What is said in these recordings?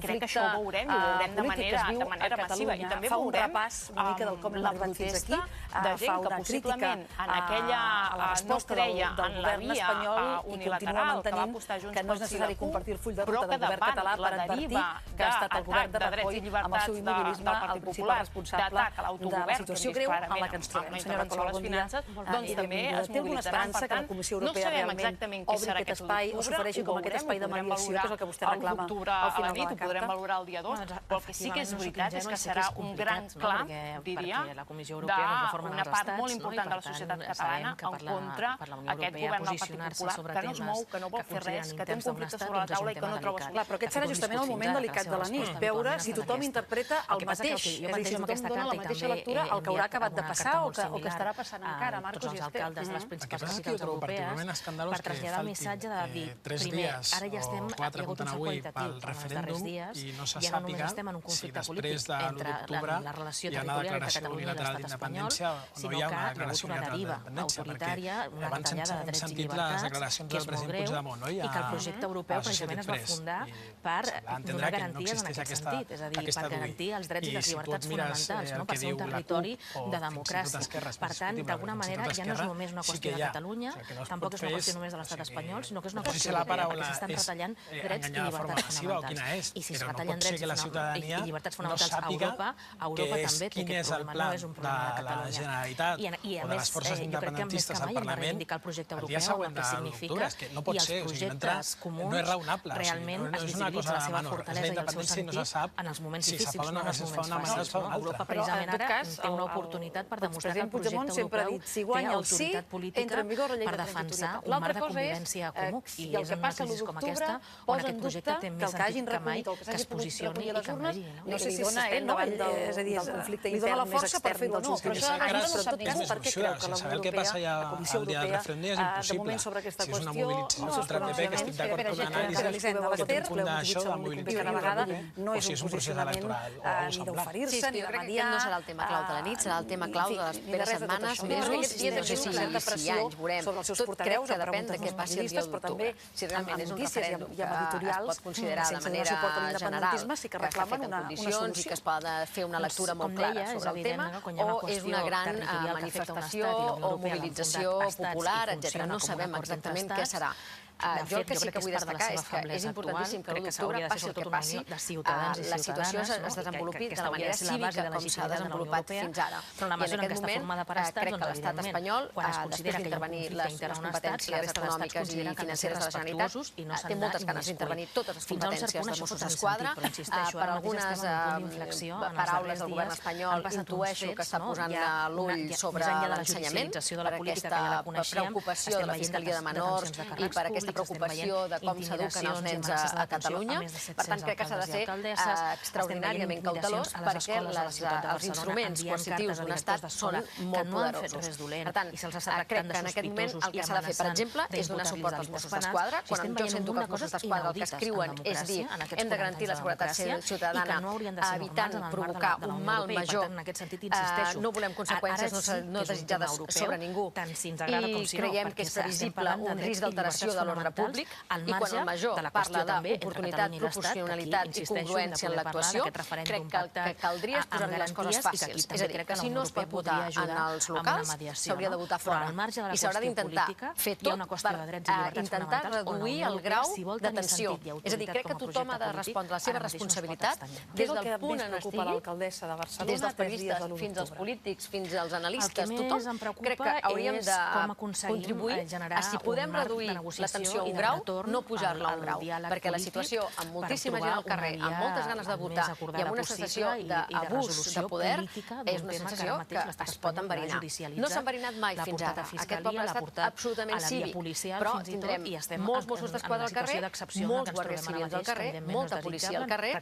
crec que això ho veurem, i ho veurem de manera massiva. I també veurem la protesta de gent que possiblement en aquella no creia en la via unilateral que va apostar Junts pel Sí la CUP, però que davant la deriva d'atac de drets i llibertats del Partit Popular, d'atac a l'autogovern, que hem vist clarament amb la intervenció de les finances, doncs també es mobilitzaran. Per tant, no sabem exactament què serà aquest 1 d'octubre, ho veurem, ho podrem valorar l'octubre a la nit, ho podrem valorar el dia 2, però el que sí que és veritat és que serà un gran clam, diria, d'una part molt important de la societat catalana en contra aquest govern del Partit Popular, que no es mou, que no vol fer res, que té un conflicte sobre la taula i que no troba solució. Però aquest serà justament el moment delicat de la nit, veure si tothom interpreta el mateix, és a dir, si tothom dona la mateixa lectura al que haurà acabat de passar o que estarà passant encara. Marcos i Esther. alcaldes de les principals capitals europees per traslladar el missatge de dir, primer, ara ja estem, hi ha hagut un salt qualitatiu en els darrers dies, ja no només estem en un conflicte polític entre la relació territorial entre Catalunya i l'estat espanyol, sinó que hi ha hagut una deriva autoritària, una retallada de drets i llibertats, que és molt greu, i que el projecte europeu precisament es va fundar per donar garanties en aquest sentit, és a dir, per garantir els drets i les llibertats fonamentals, per ser un territori de democràcia. Per tant, d'alguna manera, ja no és només una qüestió de Catalunya, tampoc és una qüestió només de l'estat espanyol, sinó que és una qüestió europea, perquè s'estan retallant drets i llibertats fonamentals. I si es retallen drets i llibertats fonamentals a Europa també té aquest problema, no és un problema de Catalunya. I a més, jo crec que més que mai hem de reivindicar el projecte europeu, el que significa, i els projectes comuns realment es visibilitza la seva fortalesa i el seu sentit en els moments difícils, no en els moments fàcils. Europa precisament ara té una oportunitat per demostrar que el projecte europeu té autoritat política per defensar un marc de convivència comú. I és en una crisi com aquesta on aquest projecte té més sentit que mai que es posicioni i que envaï. No sé si s'estén davant del conflicte intern més extern dels últims anys, però en tot cas, per què creu que la Unió Europea, la Comissió Europea, de moment sobre aquesta qüestió, els seus pronunciaments, l'Esther, cada vegada no és un posicionament ni d'oferir-se, ni de mediar. No serà el tema clau de la nit, serà el tema clau de les properes setmanes, mesos, no sé si anys, veurem. Tot crec que depèn de què passi el dia d'octubre. Si realment és un referèndum que es pot considerar de manera general, que està fet en condicions i que es pot fer una lectura molt clara sobre el tema, o és una gran manifestació o mobilització popular, etc. No sabem exactament què serà. Jo el que sí que vull destacar és que és importantíssim que l'1 d'octubre passi el que passi, la situació es desenvolupi de la manera cívica com s'ha desenvolupat fins ara. I en aquest moment crec que l'estat espanyol, després d'intervenir les competències econòmiques i financeres de la Generalitat, té moltes ganes d'intervenir totes les competències de Mossos d'Esquadra. Per algunes paraules del govern espanyol intueixo que està posant l'ull sobre l'ensenyament, per aquesta preocupació de la Fiscalia de Menors i per aquesta preocupació de com s'eduquen els nens a Catalunya. Per tant, crec que s'ha de ser extraordinàriament cautelós perquè els instruments coercitius d'un estat són molt poderosos. Per tant, crec que en aquest moment el que s'ha de fer, per exemple, és donar suport als Mossos d'Esquadra. Quan jo sento que els Mossos d'Esquadra el que escriuen és dir hem de garantir la seguretat ciutadana evitant provocar un mal major. No volem conseqüències no desitjades sobre ningú i creiem que és previsible un risc d'alteració de l'ordre públic, i quan el major parla d'oportunitat, proporcionalitat i congruència en l'actuació, crec que caldria posar-li les coses fàcils. És a dir, que si no es pot votar en els locals, s'hauria de votar fora. I s'haurà d'intentar fer tot per intentar reduir el grau de tensió. És a dir, crec que tothom ha de respondre la seva responsabilitat des del punt en estigui, des dels periodistes fins als polítics, fins als analistes, tothom. Crec que hauríem de contribuir a si podem reduir la tensió a un grau, no pujar-la a un grau, perquè la situació amb moltíssima gent al carrer, amb moltes ganes de votar i amb una sensació d'abús de poder, és una sensació que es pot enverinar. No s'ha enverinat mai fins ara. Aquest poble ha estat absolutament cívic, però tindrem molts Mossos d'Esquadra al carrer, molts guàrdies civils al carrer, molta policia al carrer,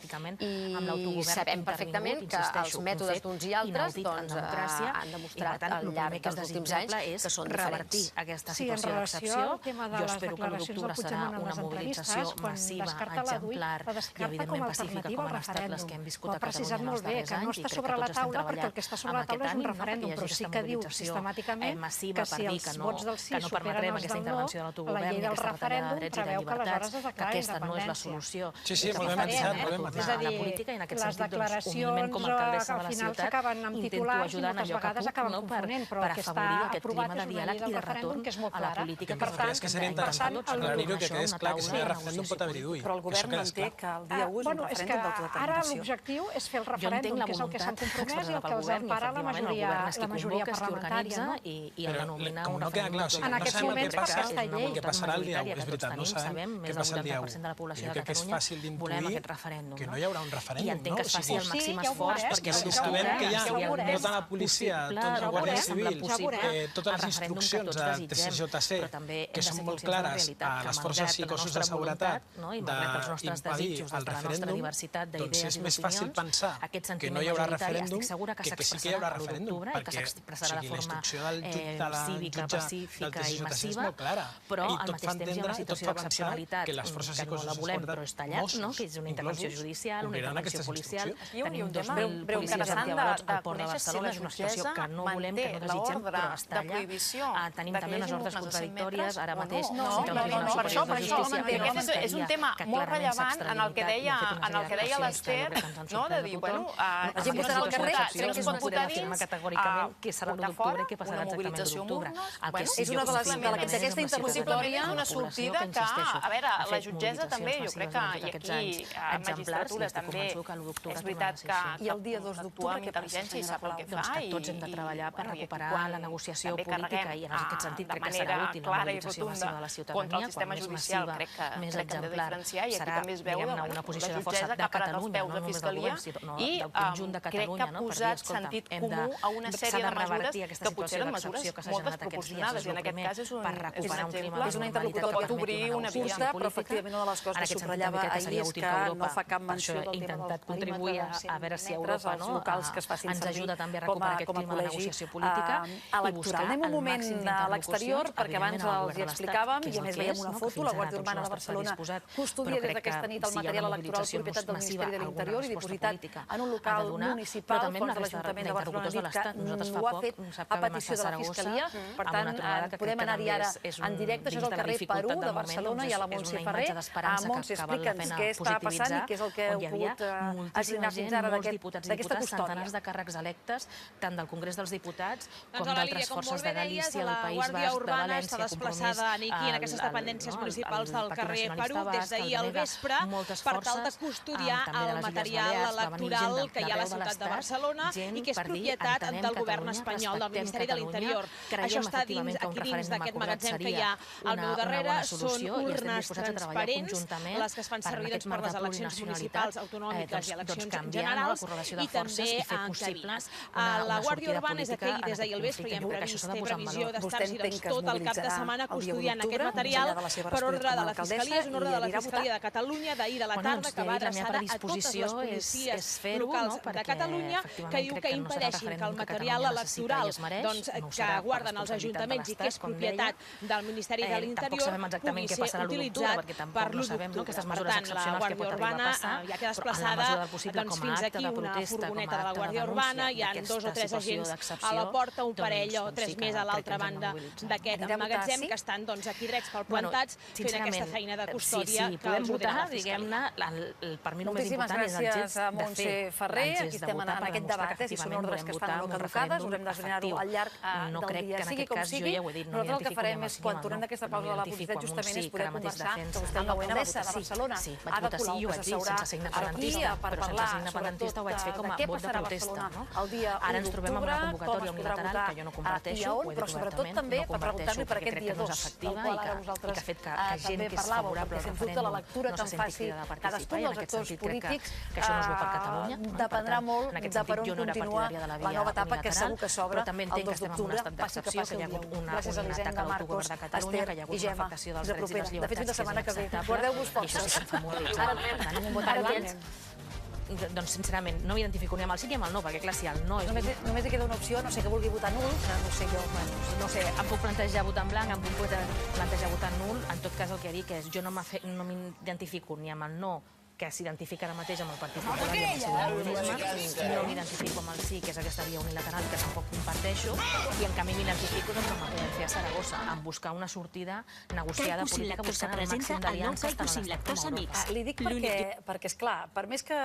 i sabem perfectament que els mètodes d'uns i altres han demostrat al llarg dels últims anys que són diferents. Aquesta situació d'excepció, jo espero que d'octubre serà una mobilització massiva, exemplar i evidentment pacífica com han estat les que hem viscut a Catalunya en els darrers anys, i crec que tots estem treballant amb aquest ànim, que hi hagi aquesta mobilització massiva per dir que no permetrem aquesta intervenció de l'autogovern i aquesta retallada de drets i de llibertats, que aquesta no és la solució. Sí, molt ben matisat. A la política, i en aquest sentit, humilment com a alcaldessa de la ciutat, intento ajudar en allò que puc per afavorir aquest clima de diàleg i de retorn a la política. Per tant, que seria interessant aclarir-ho, que quedés clar que si el referèndum pot haver-hi d'ull. Però el govern manté que el dia 1 és un referèndum d'autodeterminació. Ara l'objectiu és fer el referèndum, que és el que s'han compromès i el que els empara la majoria parlamentària. I el denominar un referèndum. En aquests moments per aquesta llei. Què passarà el dia 1? És veritat, no sabem què passa el dia 1. Jo crec que és fàcil d'intuir que no hi haurà un referèndum. I entenc que es faci el màxim esforç perquè sabem que hi ha tota la policia, tots els guàrdies civils, totes les instruccions de TSJC, que són molt clares a les forces i cossos de seguretat d'impedir el referèndum, doncs és més fàcil pensar que no hi haurà referèndum que sí que hi haurà referèndum, perquè la instrucció del jutge del TSJC és molt clara i tot fa entendre i tot fa pensar que les forces i cossos de seguretat, Mossos, inclosos, compliran aquesta instrucció. Tenim 2.000 policies antiavalots al port de Barcelona, és una situació que no volem, que no desitgem, però està allà. Tenim també unes ordres contradictòries, ara mateix, per això, és un tema molt rellevant en el que deia l'Ester, de dir, bueno, la gent votarà al carrer, crec que es pot votar dins, categòricament què serà l'1 d'octubre, què passarà exactament l'octubre. És una d'aquesta interlocutòria, una sortida que, a veure, la jutgessa també, jo crec que, i aquí, a magistratura també, és veritat que i el dia 2 d'octubre amb intel·ligència i sap el que fa. Que tots hem de treballar per recuperar la negociació política i en aquest sentit crec que serà útil la mobilització massiva de la ciutadania, quan més massiva, més exemplar, serà, diguem-ne, una posició de força de Catalunya, no només del govern, sinó del conjunt de Catalunya, no? Per dir, escolta, s'ha de revertir aquesta situació d'excepció que s'ha generat aquests dies, és el primer, per recuperar un clima de normalitat que permeti una negociació però efectivament una de les coses que subratllava ahir és que no fa cap menció del tema dels perímetres, a veure si Europa ens ajuda també a com recuperar aquest clima de negociació política electoral. Anem un moment a l'exterior, perquè abans els hi explicàvem, i a més veiem una foto, la Guàrdia Urbana de Barcelona custodia des d'aquesta nit el material electoral propietat del Ministeri de l'Interior i dipositat en un local municipal fons de l'Ajuntament de Barcelona ha dit que ho ha fet a petició de la Fiscalia. Per tant, podem anar-hi ara en directe. Això és el carrer Perú de Barcelona, i a la Montse Ferrer. Montse, explica'ns què està passant i què és el que heu pogut esbrinar fins ara d'aquesta custòdia. Centenars de càrrecs electes, tant del Congrés dels Diputats com d'altres forces de Galícia, del País Basc, de València, Compromís, està desplaçada aquí en aquestes dependències municipals del carrer Perú des d'ahir al vespre per tal de custodiar el material electoral que hi ha a la ciutat de Barcelona i que és propietat del govern espanyol, del Ministeri de l'Interior. Això està aquí dins d'aquest magatzem que hi ha al meu darrere. Són urnes transparents, les que es fan servir per les eleccions municipals, autonòmiques i eleccions generals, i també en cabines. La Guàrdia Urbana és aquí des d'ahir al vespre i té previsió d'estar-s'hi tot el cap de setmana custodiant aquest material per ordre de la Fiscalia. És una ordre de la Fiscalia de Catalunya d'ahir a la tarda que va adreçada a totes les policies locals de Catalunya que diu que impedeixin que el material electoral que guarden els ajuntaments i que és propietat del Ministeri de l'Interior pugui ser utilitzat per l'U d'octubre. Per tant, la Guàrdia Urbana ja queda desplaçada fins aquí una furgoneta de la Guàrdia Urbana, hi ha 2 o 3 agents a la porta, un parell o 3 més a l'altra banda d'aquest magatzem que estan aquí drets palplantats fent aquesta feina de custòdia que els ordena la Fiscalia. Per mi el més important és el gest de fer, aquí estem en aquest debat, si són ordres que estan o no caducades, haurem d'esbrinar-ho al llarg del dia. Sigui com sigui, nosaltres el que farem és, quan tornem d'aquesta pausa de la publicitat, justament és poder conversar que vostè amb l'alcaldessa de Barcelona Ada Colau, que s'asseurà aquí per parlar sobretot de què passarà a Barcelona el dia 1 d'octubre, com es podrà votar i a on, però sobretot també per preguntar-li per aquest dia 2, del qual ara vosaltres també parlàveu, perquè sens dubte la lectura que en faci cadascun dels actors polítics dependrà molt de per on continua la nova etapa que segur que s'obre el 2 d'octubre, passi que passi el dia 1. Gràcies a l'Hisenda, Marcos, Esther i Gemma. De propera, de fet, fins la setmana que ve. Guardeu-vos forces. Ara anem. doncs sincerament, no m'identifico ni amb el sí ni amb el no, perquè clar, si el no és... Només li queda una opció, no sé, que vulgui votar nul, no sé jo, no sé, em puc plantejar votar en blanc, em puc plantejar votar nul, en tot cas el que dic és, jo no m'identifico ni amb el no, que s'identifica ara mateix amb el Partit Popular i amb el seu populisme, no m'identifico amb el sí, que és aquesta via unilateral que tampoc comparteixo, i en canvi m'identifico amb la Provincia de Saragossa, en buscar una sortida negociada política, buscant el màxim d'aliances tant a l'Estat com a Europa. Li dic perquè, esclar, per més que